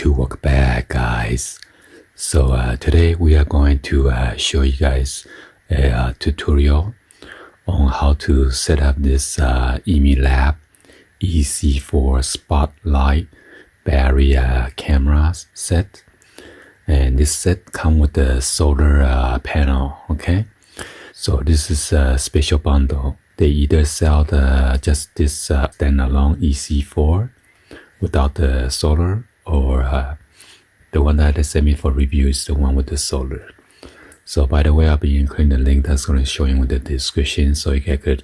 welcome back, guys. So today we are going to show you guys a tutorial on how to set up this IMILAB EC4 spotlight battery camera set. And this set comes with the solar panel, okay? So this is a special bundle. They either sell just this standalone EC4 without the solar, or the one that they sent me for review is the one with the solar. So by the way, I'll be including the link that's going to show you in the description so you guys could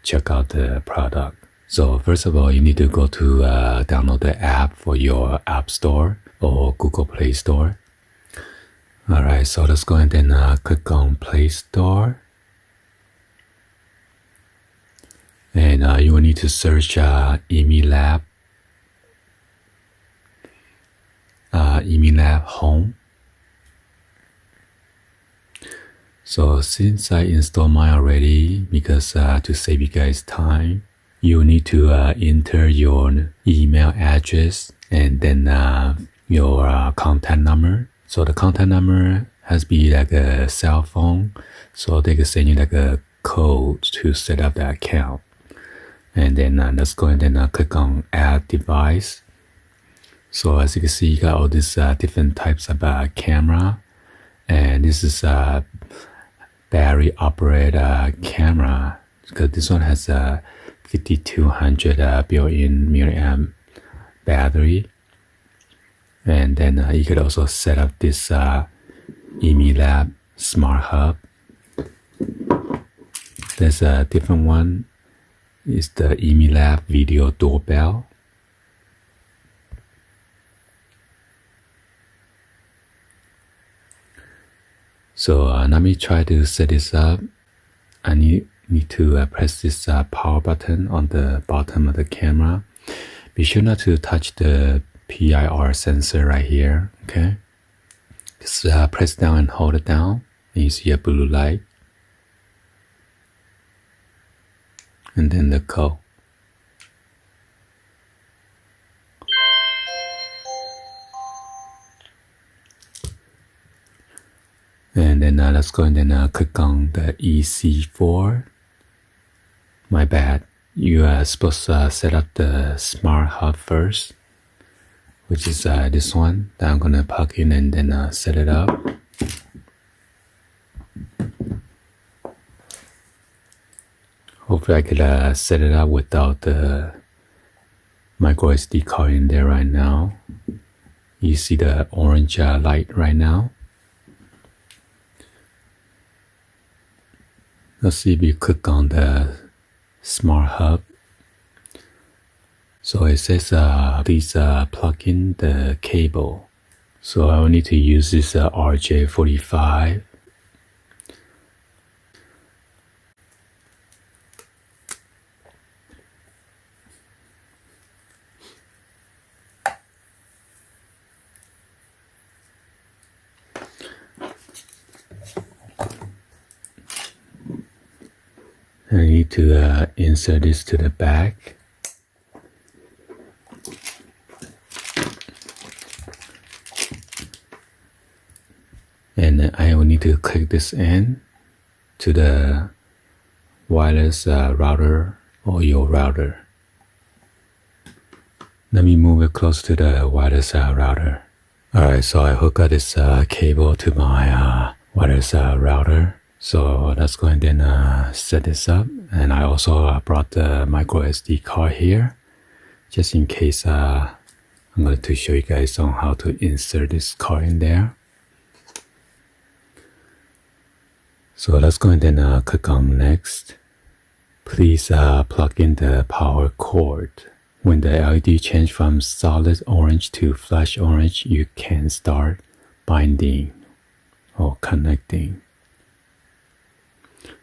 check out the product. So first of all, you need to go to download the app for your App Store or Google Play Store. Alright, so let's go ahead and click on Play Store. And you will need to search IMILAB Home. So since I installed mine already, because to save you guys time, you need to enter your email address and then your contact number. So the contact number has to be like a cell phone, so they can send you like a code to set up the account. And then let's go ahead and click on Add Device. So as you can see, you got all these different types of camera, and this is a battery operated camera because this one has a 5200 built-in milliamp battery. And then you could also set up this IMILAB Smart Hub. There's a different one. It's the IMILAB Video Doorbell. So let me try to set this up. I need to press this power button on the bottom of the camera. Be sure not to touch the PIR sensor right here, okay? Just press down and hold it down, and you see a blue light. And then the code. And then let's go and then click on the EC4. My bad. You are supposed to set up the Smart Hub first, which is this one that I'm gonna plug in and then set it up. Hopefully I could set it up without the micro SD card in there right now. You see the orange light right now. Let's see if you click on the Smart Hub. So it says please plug in the cable. So I will need to use this RJ45. I need to insert this to the back. And I will need to click this in to the wireless router or your router. Let me move it close to the wireless router. Alright, so I hook up this cable to my wireless router. So let's go ahead and set this up. And I also brought the micro SD card here, just in case I'm going to show you guys on how to insert this card in there. So let's go ahead and click on Next. Please plug in the power cord. When the LED changes from solid orange to flash orange, you can start binding or connecting.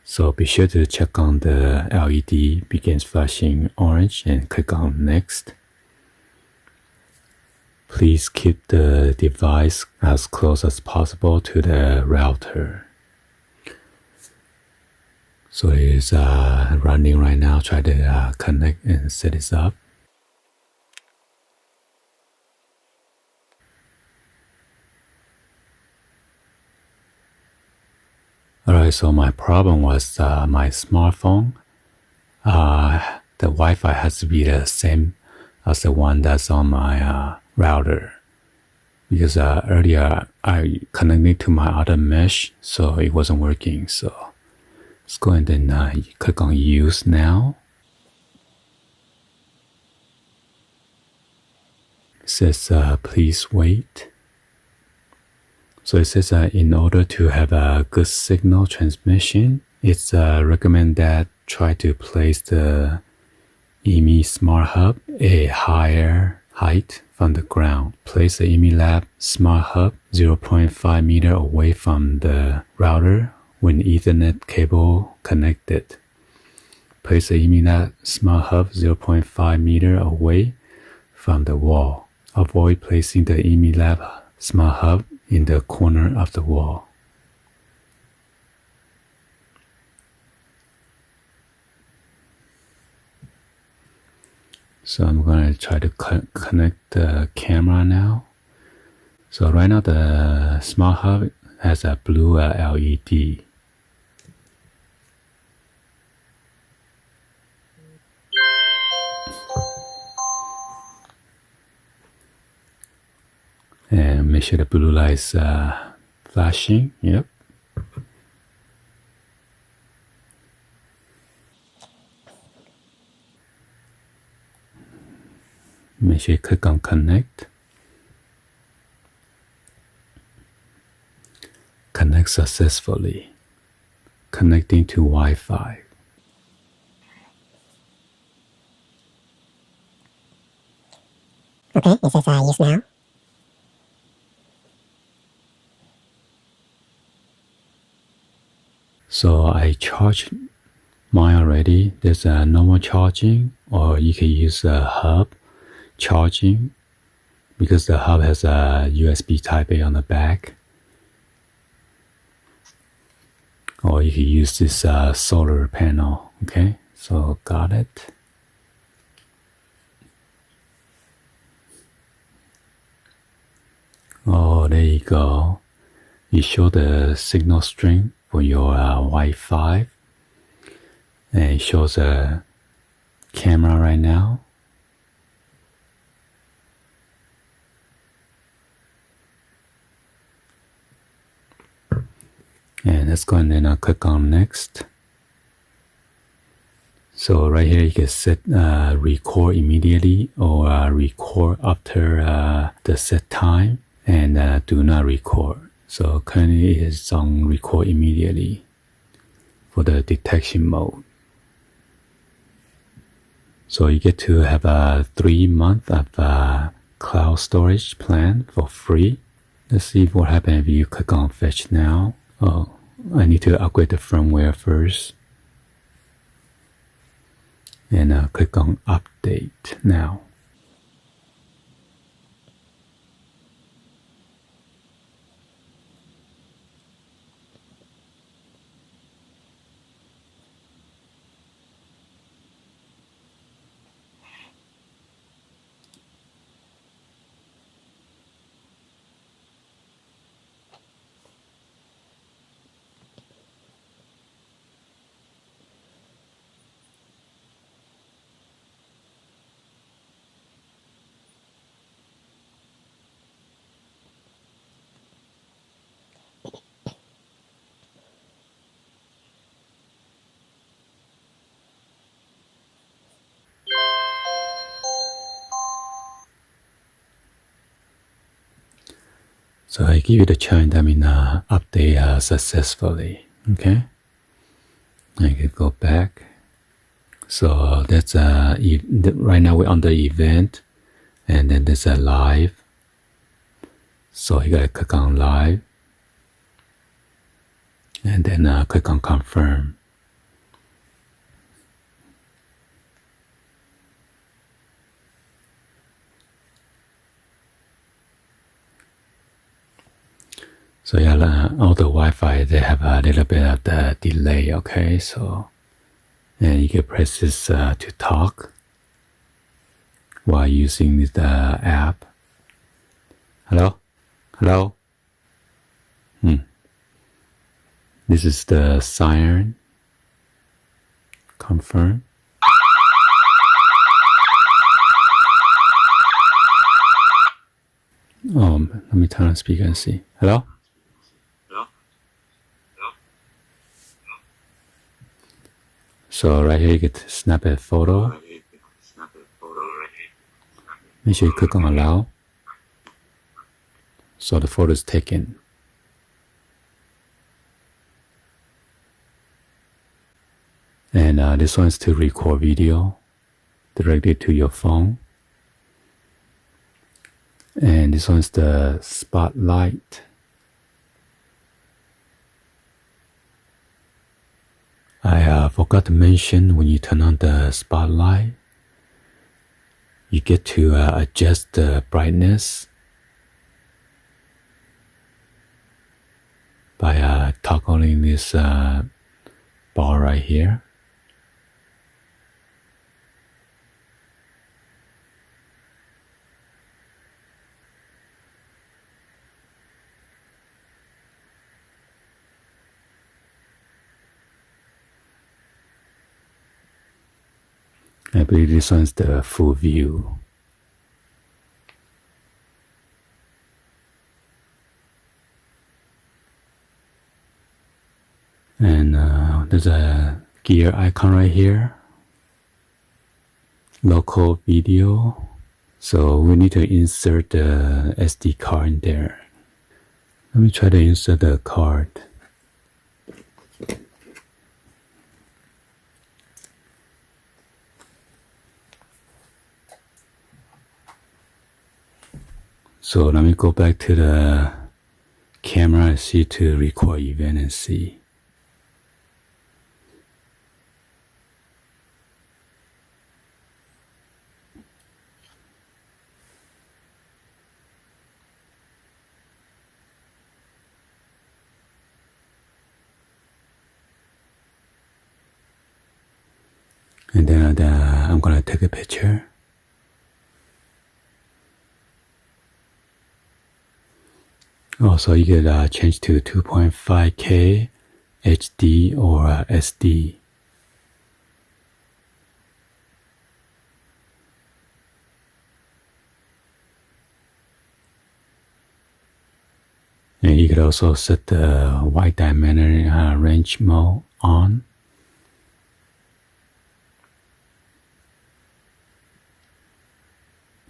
So be sure to check on the LED begins flashing orange and click on Next. Please keep the device as close as possible to the router. So it is running right now. Try to connect and set this up. Alright, so my problem was my smartphone. The Wi-Fi has to be the same as the one that's on my router. Because earlier I connected to my other mesh, so it wasn't working. So let's go and then click on Use Now. It says please wait. So it says in order to have a good signal transmission, it's recommend that try to place the IMI Smart Hub a higher height from the ground. Place the IMILAB Smart Hub 0.5 meter away from the router when Ethernet cable connected. Place the IMILAB Smart Hub 0.5 meter away from the wall. Avoid placing the IMILAB Smart Hub in the corner of the wall. So I'm going to try to connect the camera now. So right now the Smart Hub has a blue LED. And make sure the blue light is flashing. Yep. Make sure you click on connect. Connect successfully. Connecting to Wi-Fi. Okay, it says use now. So I charged mine already. There's a normal charging, or you can use a hub charging, because the hub has a USB Type A on the back. Or you can use this solar panel. Okay, so got it. Oh, there you go. You show the signal strength for your Wi-Fi. And it shows a camera right now. And let's go and then click on next. So right here you can set record immediately or record after the set time, and do not record. So currently it's on record immediately for the detection mode. So you get to have a 3 month of cloud storage plan for free. Let's see what happens if you click on fetch now. Oh, I need to upgrade the firmware first. And click on update now. So I give you the chance, update successfully. Okay, I can go back. So that's right now we're on the event, and then there's a live. So you gotta click on live, and then click on confirm. So yeah, all the Wi-Fi, they have a little bit of the delay, okay? So, and you can press this to talk while using the app. Hello? Hello? This is the siren. Confirm. Let me turn on speaker and see. Hello? So right here you get to snap a photo. Make sure you click on allow. So the photo is taken. And this one is to record video directly to your phone. And this one's the spotlight. I forgot to mention, when you turn on the spotlight, you get to adjust the brightness by toggling this bar right here. I believe this one's the full view. And there's a gear icon right here. Local video. So we need to insert the SD card in there. Let me try to insert the card. So let me go back to the camera and see to record event and see. And then I'm gonna take a picture. Also, you could change to 2.5K, HD, or SD. And you could also set the wide diameter range mode on.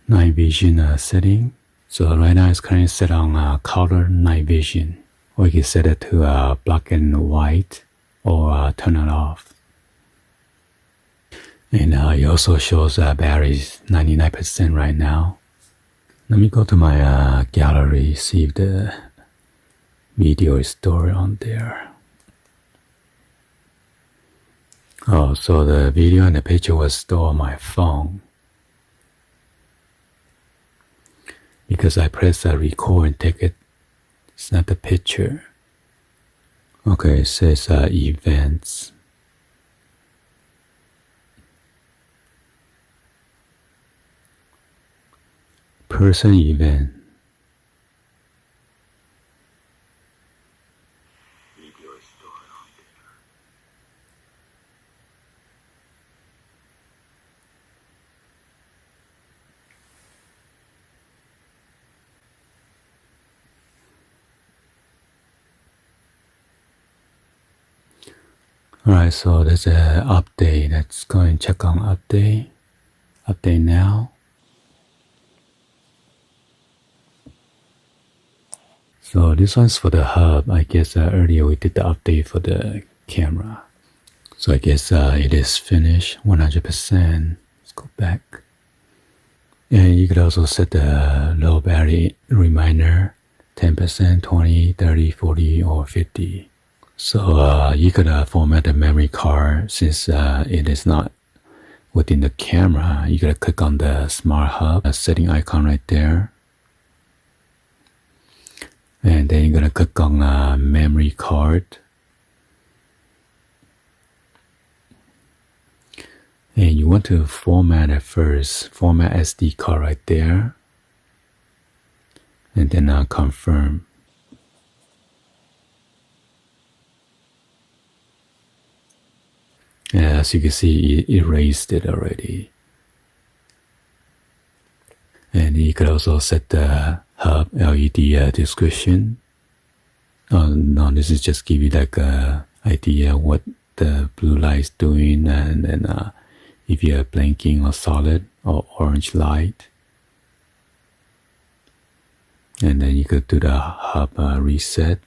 Night vision setting. So right now it's currently set on color night vision. Or you can set it to black and white, or turn it off. And it also shows batteries 99% right now. Let me go to my gallery, see if the video is stored on there. Oh, so the video and the picture was stored on my phone. Because I press record and take it, snap the picture. Okay, it says events. Person event. Alright, so there's an update. Let's go and check on update. Update now. So this one's for the hub. I guess earlier we did the update for the camera. So I guess it is finished 100%. Let's go back. And you could also set the low battery reminder, 10%, 20, 30, 40, or 50. So you could format the memory card. Since it is not within the camera, you gotta click on the smart hub setting icon right there. And then you're gonna click on memory card. And you want to format it first. Format SD card right there. And then confirm. And as you can see, it erased it already. And you could also set the hub LED description. Oh no, this is just give you like a idea what the blue light is doing, and then if you're blinking or solid or orange light. And then you could do the hub reset.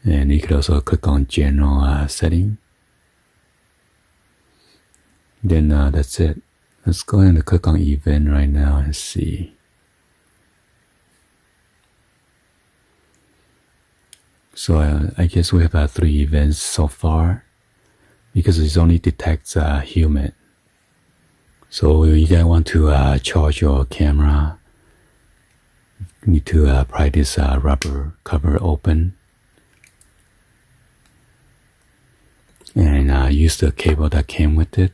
And you could also click on general setting. Then that's it. Let's go ahead and click on event right now and see. So I guess we have 3 events so far because it only detects human. So if you guys want to charge your camera, you need to pry this rubber cover open and use the cable that came with it.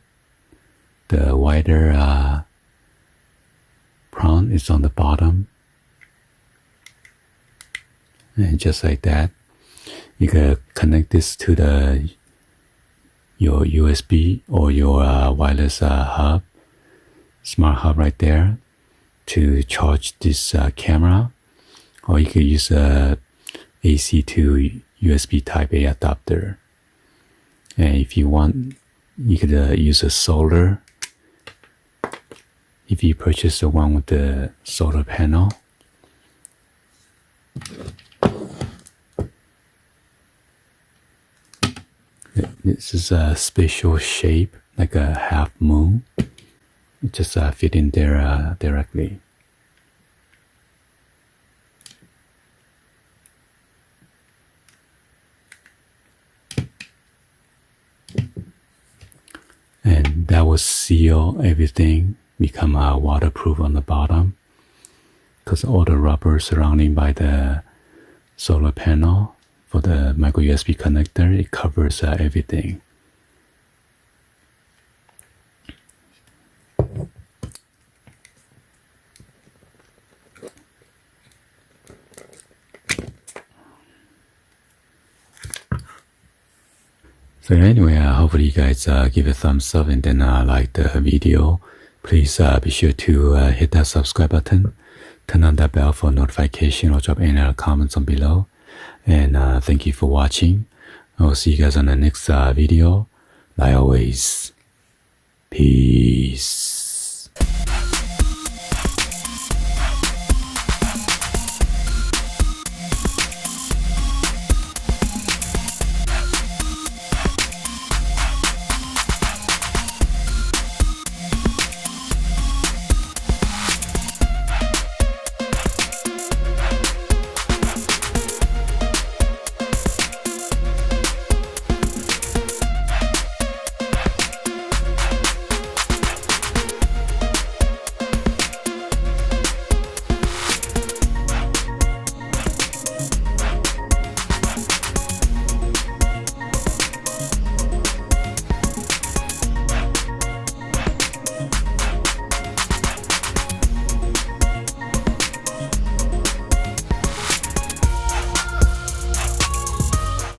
The wider prong is on the bottom, and just like that, you can connect this to your USB or your wireless hub, smart hub right there, to charge this camera, or you could use a AC to USB Type A adapter. And if you want, you could use a solar. If you purchase the one with the solar panel. This is a special shape, like a half moon. It just fit in there directly. And that will seal everything, become waterproof on the bottom, because all the rubber surrounding by the solar panel for the micro USB connector, it covers everything. So anyway, hopefully you guys give a thumbs up and then like the video. Please be sure to hit that subscribe button, turn on that bell for notification, or drop any other comments on below. And thank you for watching. I'll see you guys on the next video. Like always, peace.